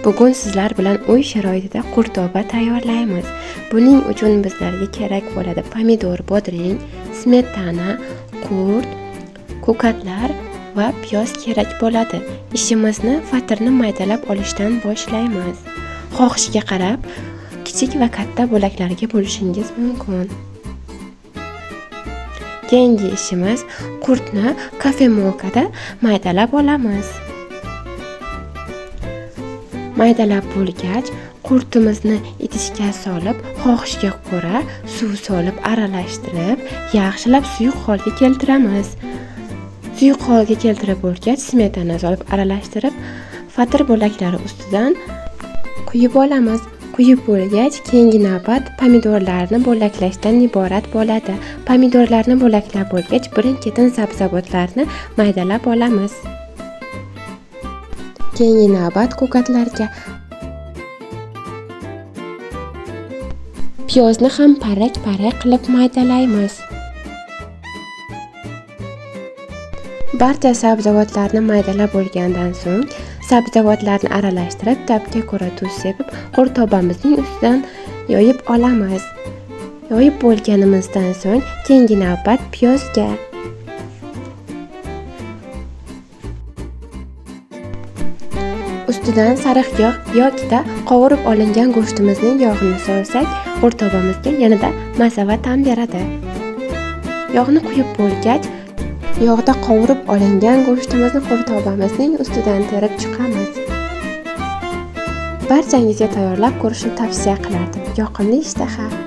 Bugun sizlar bilan uy sharoitida qurtoba tayyorlaymiz. Buning uchun bizlarga kerak bo'ladi pomidor, bodring, smetana, qurt, ko'katlar va piyoz kerak bo'ladi. Ishimizni fatirni maydalab olishdan boshlaymiz. Xohishga qarab kichik va katta bo'laklarga bo'lishingiz mumkin. Keyingi ishimiz qurtni kofemolkada maydalab olamiz. Maydalab bo'lgach, qurtimizni idishga solib, xohishga ko'ra suv solib aralashtirib, yaxshilab suyuq holga keltiramiz. Suyuq holga keltirib bo'lgach, smetana solib aralashtirib, fatir bo'laklari ustidan quyib olamiz. Quyib bo'lgach, keyingi navbat pomidorlarni bo'laklashdan iborat bo'ladi. Pomidorlarni bo'laklab bo'lgach, birin-ketin sabzavotlarni maydalab olamiz. Keyingi navbat ko'katlarga. Piyozni ham parak-parak qilib maydalaymiz. Barcha sabzavotlarni maydalab bo'lgandan so'ng, sabzavotlarni aralashtirib, tabga ko'ra tuz sepib, qurtobamizning ustidan yoyib olamiz. Yoyib bo'lganimizdan so'ng, keyingi navbat piyozga. Ustidan sariq yog' yoki qovurib olingan go'shtimizning yog'ini solsak, qurtobamizga yanada maza va ta'm beradi. Yog'ni quyib bo'lgach, yog'da qovurib olingan go'shtimizni qurtobamizning ustidan terib chiqamiz. Barchangizga tayyorlab ko'rishni tavsiya qilardim. Yoqimli ishtaha!